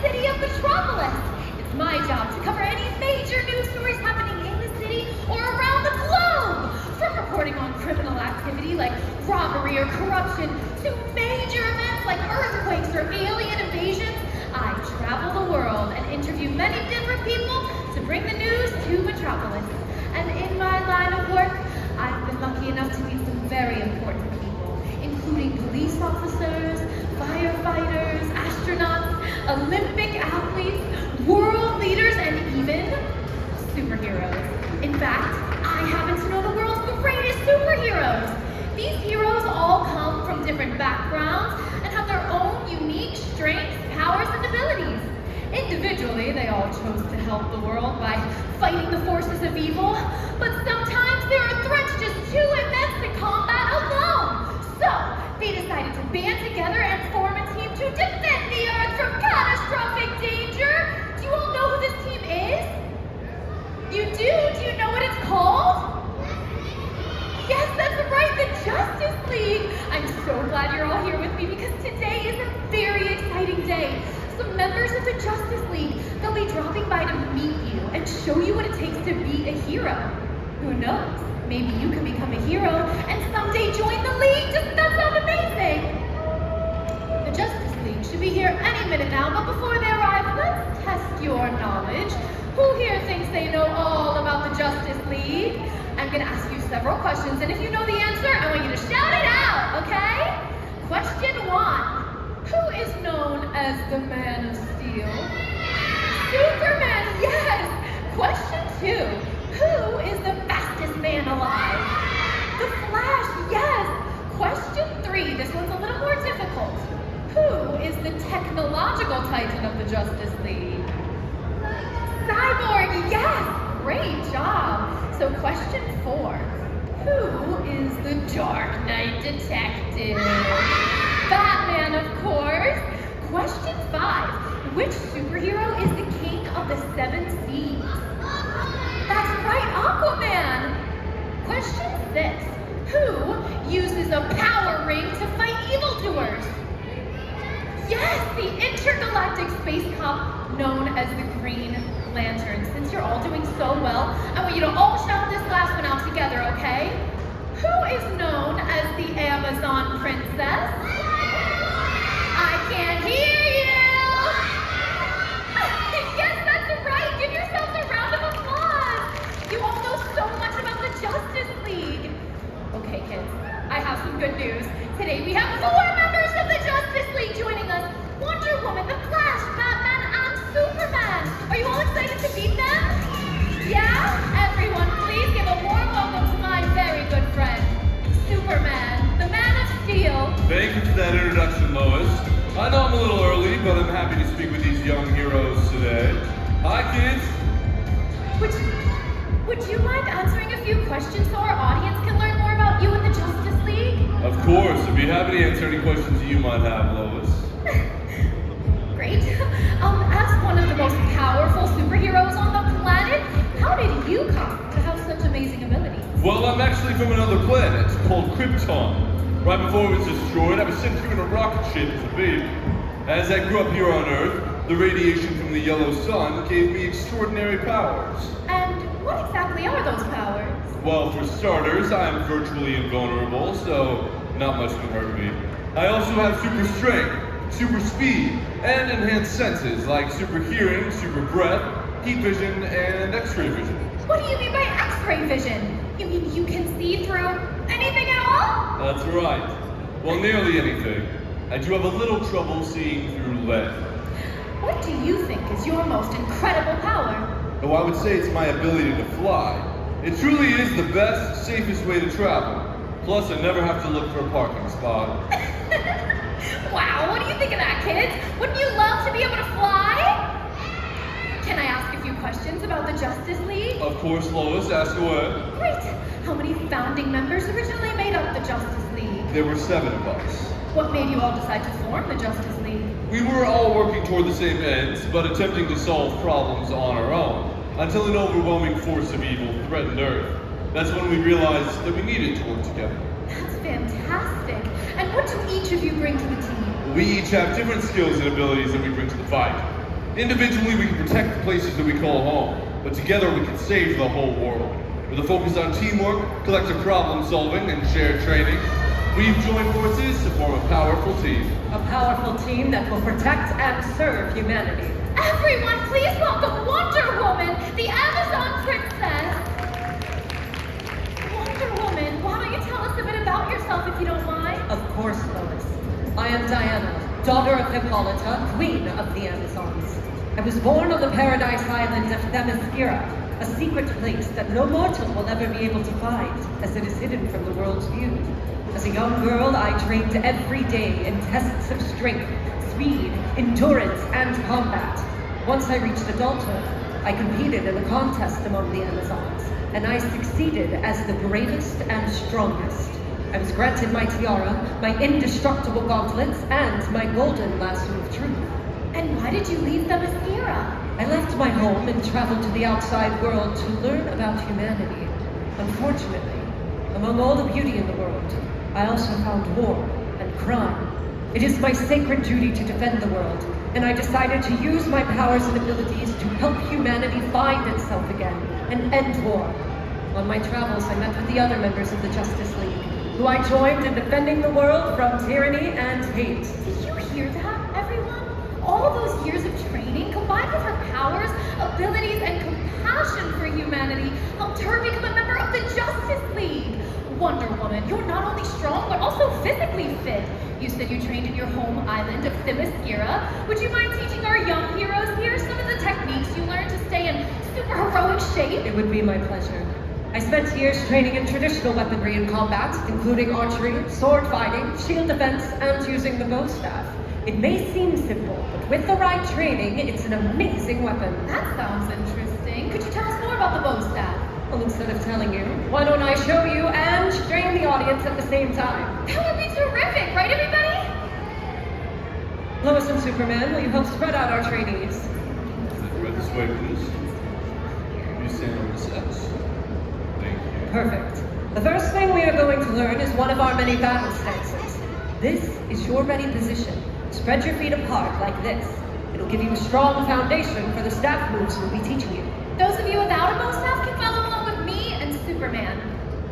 city of Metropolis. It's my job to cover any major news stories happening in the city or around the globe. From reporting on criminal activity like robbery or corruption to major events like earthquakes or alien invasions, I travel the world and interview many different people to bring the news to Metropolis. And in my line of work, I've been lucky enough to meet some very important people, including police officers, firefighters, astronauts, Olympic athletes, world leaders, and even superheroes. In fact, I happen to know the world's greatest superheroes. These heroes all come from different backgrounds and have their own unique strengths, powers, and abilities. Individually, they all chose to help the world by fighting the forces of evil, but sometimes there are threats just too immense to combat alone. So, they decided to band together and form a team to defend the Earth from catastrophic danger. Do you all know who this team is? You do? Do you know what it's called? Yes, that's right, the Justice League. I'm so glad you're all here with me because today is a very exciting day. Some members of the Justice League, they'll be dropping by to meet you and show you what it takes to be a hero. Who knows? Maybe you can become a hero and someday join the League. Doesn't that sound amazing? The Justice League should be here any minute now, but before they arrive, let's test your knowledge. Who here thinks they know all about the Justice League? I'm gonna ask you several questions, and if you know the answer, I want you to shout it out, okay? Question 1. Who is known as the Man of Steel? Superman, yes! Question 2. Who is the fastest man alive? The Flash, yes! Question 3. This one's a little more difficult. Who is the technological titan of the Justice League? Cyborg, yes! Great job! So question 4. Who is the Dark Knight detective? Batman, of course. Question 5. Which superhero is the king of the 7 seas? That's right, Aquaman. Question 6. Who uses a power ring to fight evildoers? Yes, the intergalactic space cop known as the Green Lantern. Since you're all doing so well, I want you to all shout this last one out together, okay? Who is known as the Amazon Princess? I can't hear you! Yes, that's right! Give yourselves a round of applause! You all know so much about the Justice League. Okay, kids, I have some good news. Today we have 4 members of the Justice League joining us. Wonder Woman, the Flash, Batman, and Superman. Are you all excited to meet them? Yeah? Everyone, please give a warm welcome to my very good friend, Superman, the Man of Steel. Thank you for that introduction, Lois. I know I'm a little early, but I'm happy to speak with these young heroes today. Hi, kids. Would you mind answering a few questions so our audience can learn more about you and the Justice League? Of course. I'd be happy to answer any questions you might have, Lois. Great. As one of the most powerful superheroes on the planet, how did you come to have such amazing abilities? Well, I'm actually from another planet called Krypton. Right before it was destroyed, I was sent here in a rocket ship as a baby. As I grew up here on Earth, the radiation from the yellow sun gave me extraordinary powers. And what exactly are those powers? Well, for starters, I'm virtually invulnerable, so not much can hurt me. I also have super strength, super speed, and enhanced senses like super hearing, super breath, heat vision, and X-ray vision. What do you mean by X-ray vision? You mean you can see through anything at all? That's right. Well, nearly anything. I do have a little trouble seeing through lead. What do you think is your most incredible power? Oh, I would say it's my ability to fly. It truly is the best, safest way to travel. Plus, I never have to look for a parking spot. Wow, what do you think of that, kids? Wouldn't you love to be able to fly? Can I ask a few questions about the Justice League? Of course, Lois, ask away. Great. How many founding members originally made up the Justice League? There were 7 of us. What made you all decide to form the Justice League? We were all working toward the same ends, but attempting to solve problems on our own, until an overwhelming force of evil threatened Earth. That's when we realized that we needed to work together. That's fantastic. And what do each of you bring to the team? We each have different skills and abilities that we bring to the fight. Individually, we can protect the places that we call home, but together we can save the whole world. With a focus on teamwork, collective problem solving, and shared training, we've joined forces to form a powerful team. A powerful team that will protect and serve humanity. Everyone, please welcome Wonder Woman, the Amazon princess. Wonder Woman, why don't you tell us a bit about yourself if you don't mind? Of course, Lois. I am Diana, daughter of Hippolyta, queen of the Amazons. I was born on the paradise island of Themyscira, a secret place that no mortal will ever be able to find, as it is hidden from the world's view. As a young girl, I trained every day in tests of strength, speed, endurance, and combat. Once I reached adulthood, I competed in a contest among the Amazons, and I succeeded as the bravest and strongest. I was granted my tiara, my indestructible gauntlets, and my golden lasso of truth. And why did you leave Themyscira? I left my home and traveled to the outside world to learn about humanity. Unfortunately, among all the beauty in the world, I also found war and crime. It is my sacred duty to defend the world, and I decided to use my powers and abilities to help humanity find itself again and end war. On my travels, I met with the other members of the Justice League, who I joined in defending the world from tyranny and hate. Did you hear that, everyone? All those years of training, combined with her powers, abilities, and compassion for humanity, helped her become a member of the Justice League. Wonder Woman, you're not only strong, but also physically fit. You said you trained in your home island of Themyscira. Would you mind teaching our young heroes here some of the techniques you learned to stay in super heroic shape? It would be my pleasure. I spent years training in traditional weaponry and combat, including archery, sword fighting, shield defense, and using the bow staff. It may seem simple, but with the right training, it's an amazing weapon. That sounds interesting. Could you tell us more about the bow staff? Well, instead of telling you, why don't I show you and train the audience at the same time? That would be terrific, right everybody? Lois and Superman, will you help spread out our trainees? Right this way, please. You stand on this X. Thank you. Perfect. The first thing we are going to learn is one of our many battle stances. This is your ready position. Spread your feet apart like this. It'll give you a strong foundation for the staff moves we'll be teaching you. Those of you without a bow staff can follow along with me and Superman.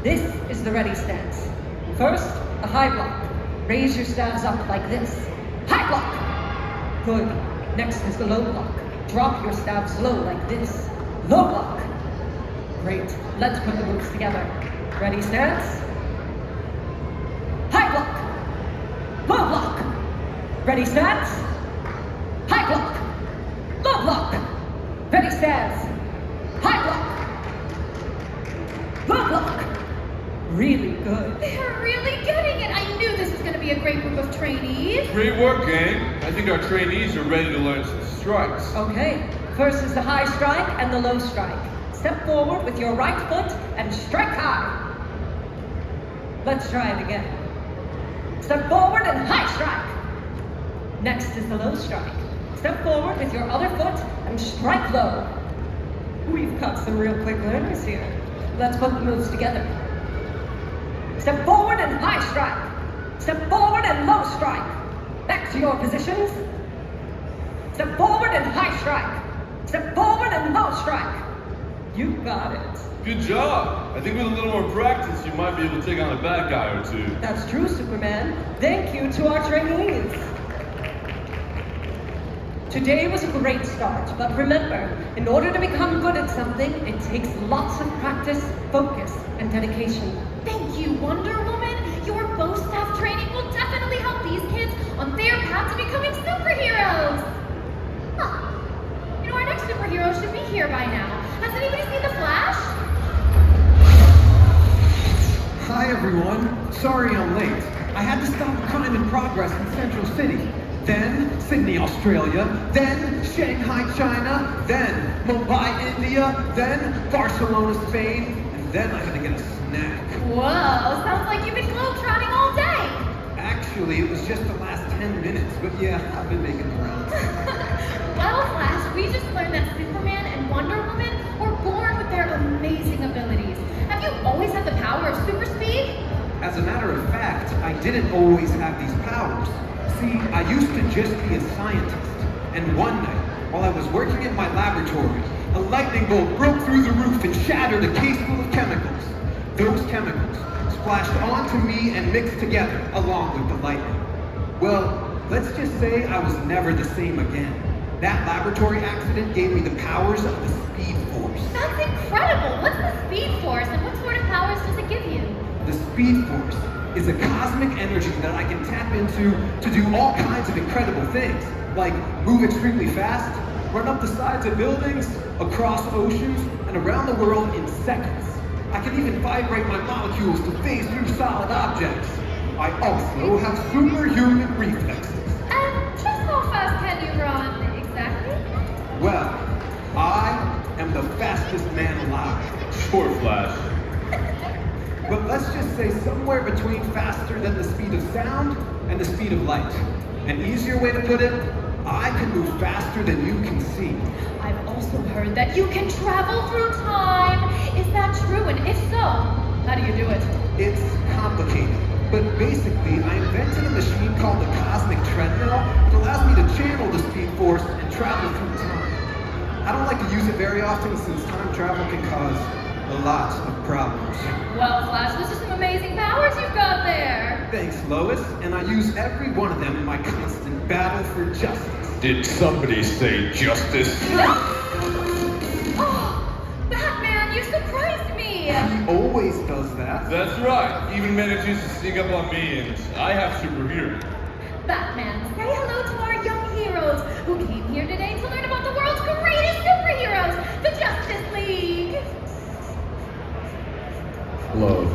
This is the ready stance. First, a high block. Raise your staves up like this. High block! Good. Next is the low block. Drop your staves low like this. Low block. Great. Let's put the moves together. Ready stance. High block. Low block. Ready stance. High block. Low block. Ready stance. High block. Low block. Really good. They're really getting it. I knew this was going to be a great group of trainees. Great work, gang. I think our trainees are ready to learn some strikes. Okay. First is the high strike and the low strike. Step forward with your right foot and strike high. Let's try it again. Step forward and high strike. Next is the low strike. Step forward with your other foot and strike low. We've got some real quick learners here. Let's put the moves together. Step forward and high strike. Step forward and low strike. Back to your positions. Step forward and high strike. Step forward and low strike. You got it. Good job. I think with a little more practice, you might be able to take on a bad guy or two. That's true, Superman. Thank you to our trainees. Today was a great start, but remember, in order to become good at something, it takes lots of practice, focus, and dedication. Thank you, Wonder Woman. Your bow staff training will definitely help these kids on their path to becoming superheroes. Huh. You know, our next superhero should be here by now. Has anybody seen The Flash? Hi everyone. Sorry I'm late. I had to stop a crime in progress in Central City. Then Sydney, Australia. Then Shanghai, China. Then Mumbai, India. Then Barcelona, Spain. And then I had to get a snack. Whoa, sounds like you've been globetrotting all day. Actually, it was just the last 10 minutes. But yeah, I've been making the rounds. Well, Flash, we just learned that Superman and Wonder Woman were born with their amazing abilities. Have you always had the power of super speed? As a matter of fact, I didn't always have these powers. See, I used to just be a scientist. And one night, While I was working in my laboratory, a lightning bolt broke through the roof and shattered a case full of chemicals. Those chemicals splashed onto me and mixed together along with the lightning. Well, let's just say I was never the same again. That laboratory accident gave me the powers of the Speed Force. That's incredible! What's the Speed Force and what sort of powers does it give you? The Speed Force is a cosmic energy that I can tap into to do all kinds of incredible things, like move extremely fast, run up the sides of buildings, across oceans, and around the world in seconds. I can even vibrate my molecules to phase through solid objects. I also have superhuman reflexes. And just how fast can you run, exactly? Well, I am the fastest man alive. Sure, Flash. But let's just say somewhere between faster than the speed of sound and the speed of light. An easier way to put it, I can move faster than you can see. I've also heard that you can travel through time. Is that true? And if so, how do you do it? It's complicated, but basically I invented a machine called the Cosmic Treadmill that allows me to channel the Speed Force and travel through time. I don't like to use it very often since time travel can cause a lot of problems. Well, Flash, those are some amazing powers you've got there. Thanks, Lois, and I use every one of them in my constant battle for justice. Did somebody say justice? Oh, Batman, you surprised me. He always does that. That's right. Even manages to sneak up on me, and I have super hearing. Batman, say hello to our young heroes who came here today to learn about the world's greatest superheroes, the Justice League. Hello.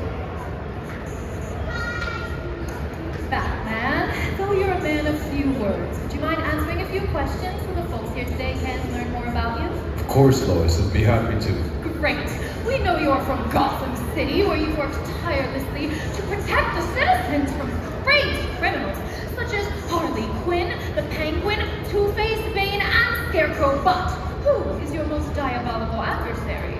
Batman, though you're a man of few words, would you mind answering a few questions so the folks here today can learn more about you? Of course, Lois. I'd be happy to. Great. We know you're from Gotham City, where you've worked tirelessly to protect the citizens from great criminals, such as Harley Quinn, the Penguin, Two-Face, Bane, and Scarecrow. But who is your most diabolical adversary?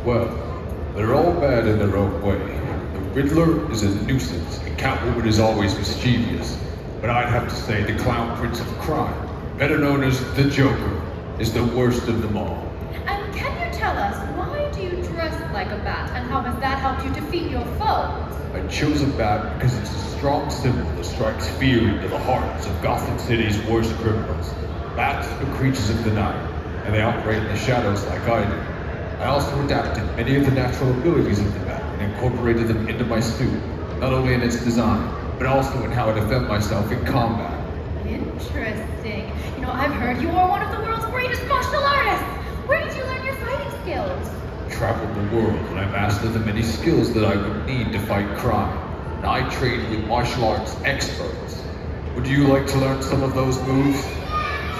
Well, they're all bad in their own way. The Riddler is a nuisance, and Catwoman is always mischievous. But I'd have to say the Clown Prince of Crime, better known as the Joker, is the worst of them all. And can you tell us, why do you dress like a bat, and how has that helped you defeat your foes? I chose a bat because it's a strong symbol that strikes fear into the hearts of Gotham City's worst criminals. Bats are creatures of the night, and they operate in the shadows like I do. I also adapted many of the natural abilities of the bat and incorporated them into my suit, not only in its design, but also in how I defend myself in combat. Interesting. You know, I've heard you are one of the world's greatest martial artists. Where did you learn your fighting skills? Traveled the world and I mastered the many skills that I would need to fight crime. And I trained with martial arts experts. Would you like to learn some of those moves?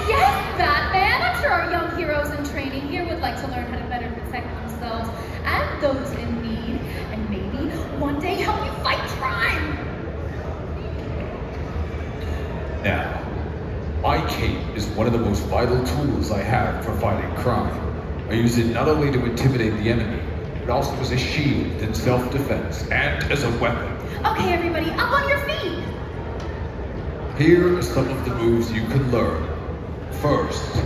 Yes, Batman. I'm sure our young heroes in training here would like to learn how to better protect themselves and those in need, and maybe one day help you fight crime. Now, my cape is one of the most vital tools I have for fighting crime. I use it not only to intimidate the enemy, but also as a shield in self-defense and as a weapon. Okay, everybody, up on your feet. Here are some of the moves you can learn. First,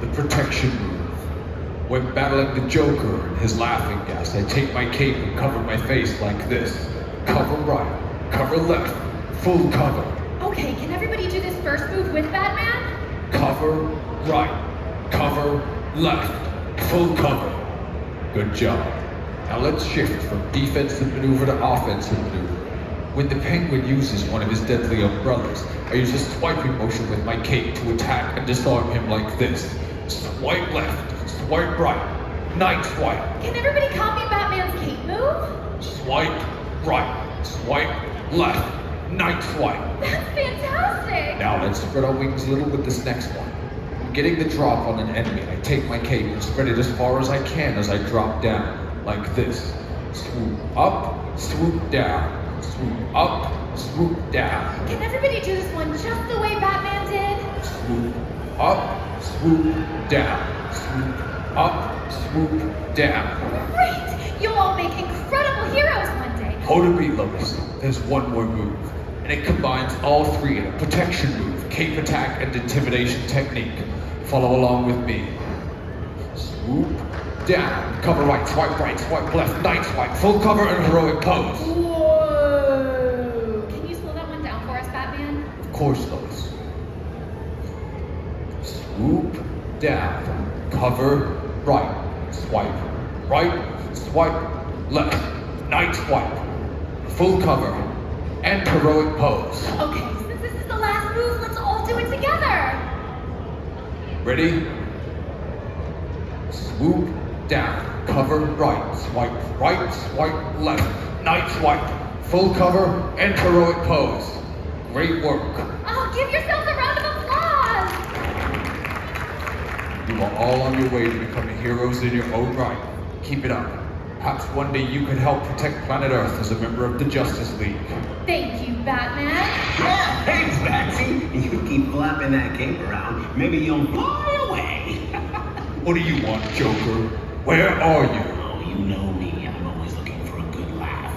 the protection move. When battling the Joker and his laughing gas, I take my cape and cover my face like this. Cover right, cover left, full cover. Okay, can everybody do this first move with Batman? Cover right, cover left, full cover. Good job. Now let's shift from defensive maneuver to offensive maneuver. When the Penguin uses one of his deadly umbrellas, I use a swiping motion with my cape to attack and disarm him like this. Swipe left, swipe right, night swipe. Can everybody copy Batman's cape move? Swipe right, swipe left, night swipe. That's fantastic! Now let's spread our wings a little with this next one. When getting the drop on an enemy, I take my cape and spread it as far as I can as I drop down, like this. Swoop up, swoop down. Swoop up, swoop down. Can everybody do this one just the way Batman did? Swoop up, swoop down. Swoop up, swoop down. Great! You'll all make incredible heroes one day. Hold a beat, Lois. There's one more move, and it combines all three in a protection move, cape attack, and intimidation technique. Follow along with me. Swoop down, cover right, swipe left, night swipe, full cover and heroic pose. Whoa! Can you slow that one down for us, Batman? Of course, Lois. Swoop down, cover right, swipe left, night swipe, full cover and heroic pose. Okay, since this is the last move, let's all do it together. Ready? Swoop down, cover right, swipe left, night swipe, full cover and heroic pose. Great work. Oh, give yourselves a round of applause. You are all on your way to becoming heroes in your own right. Keep it up. Perhaps one day you could help protect planet Earth as a member of the Justice League. Thank you, Batman. Yeah, thanks, Batsy. You keep flapping that cape around, maybe you'll fly away. What do you want, Joker? Where are you? Oh, you know me. I'm always looking for a good laugh.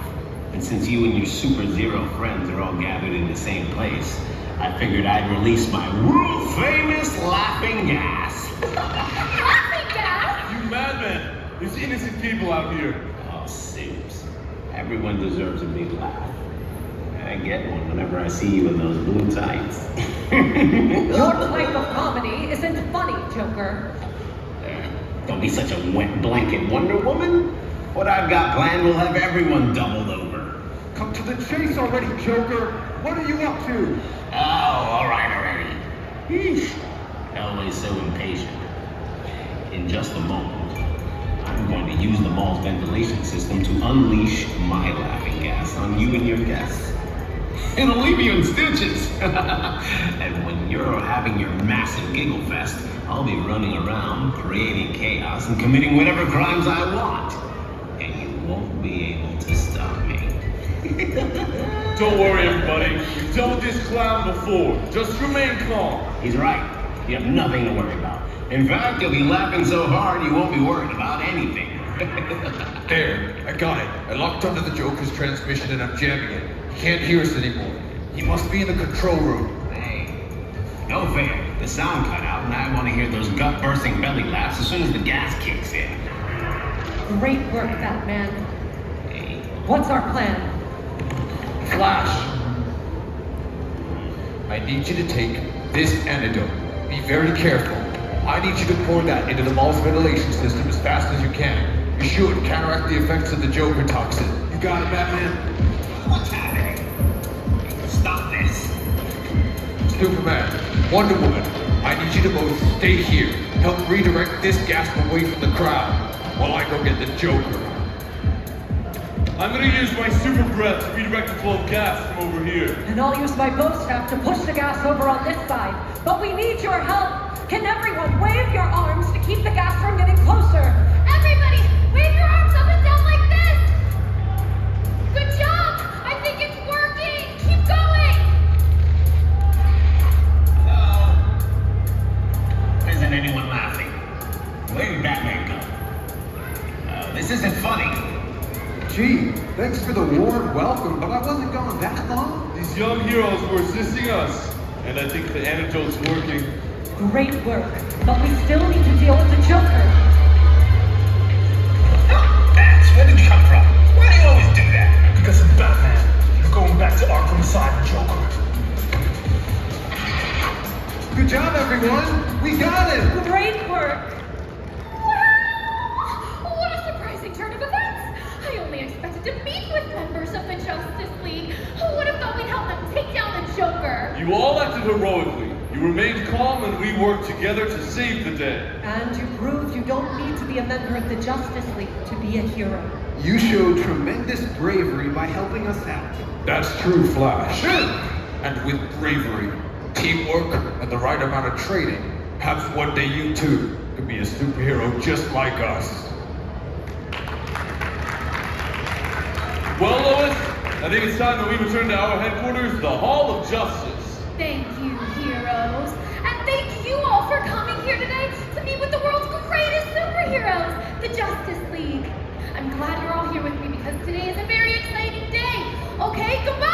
And since you and your super-zero friends are all gathered in the same place, I figured I'd release my world-famous laughing gas. Laughing gas? You madman! There's innocent people out here. Oh, Sims. Everyone deserves a big laugh. I get one whenever I see you in those blue tights. Your type of comedy isn't funny, Joker. Don't be such a wet blanket, Wonder Woman. What I've got planned will have everyone doubled over. Come to the chase already, Joker. What are you up to? Oh, all right already. Yeesh. Always so impatient. In just a moment, I'm going to use the mall's ventilation system to unleash my laughing gas on you and your guests. It'll leave you in stitches. And when you're having your massive giggle fest, I'll be running around, creating chaos and committing whatever crimes I want. And you won't be able to stop me. Don't worry, everybody. We've dealt with this clown before. Just remain calm. He's right. You have nothing to worry about. In fact, you'll be laughing so hard you won't be worried about anything. There, I got it. I locked onto the Joker's transmission and I'm jamming it. He can't hear us anymore. He must be in the control room. Hey, no fair. The sound cut out and I want to hear those gut-bursting belly laughs as soon as the gas kicks in. Great work, Batman. Hey, What's our plan? Flash! I need you to take this antidote. Be very careful. I need you to pour that into the mall's ventilation system as fast as you can. You should counteract the effects of the Joker toxin. You got it, Batman. what's happening? Stop this. Superman, Wonder Woman, I need you to both stay here. Help redirect this gas away from the crowd while I go get the Joker. I'm gonna use my super breath to redirect the flow of gas from over here. And I'll use my bow staff to push the gas over on this side. But we need your help. Can everyone wave your arms to keep the gas from getting closer? Everybody, wave your arms up and down like this. Good job. I think it's working. Keep going. Isn't anyone laughing? Where did Batman go? This isn't funny. Gee, thanks for the warm welcome, but I wasn't gone that long. These young heroes were assisting us, and I think the antidote's working. Great work. But we still need to deal with the Joker. Bats, where did you come from? Why do you always do that? Because of Batman. You're going back to Arkham Asylum, Joker. Good job, everyone. We got him. Great work. Wow! What a surprising turn of events. I only expected to meet with members of the Justice League. Who would have thought we'd help them take down the Joker? You all acted heroically. You remained calm and we worked together to save the day. And you proved you don't need to be a member of the Justice League to be a hero. You showed tremendous bravery by helping us out. That's true, Flash. And with bravery, teamwork, and the right amount of training, perhaps one day you too could be a superhero just like us. Well, Lois, I think it's time that we return to our headquarters, the Hall of Justice. Thank you, heroes. And thank you all for coming here today to meet with the world's greatest superheroes, the Justice League. I'm glad you're all here with me because today is a very exciting day. Okay, goodbye.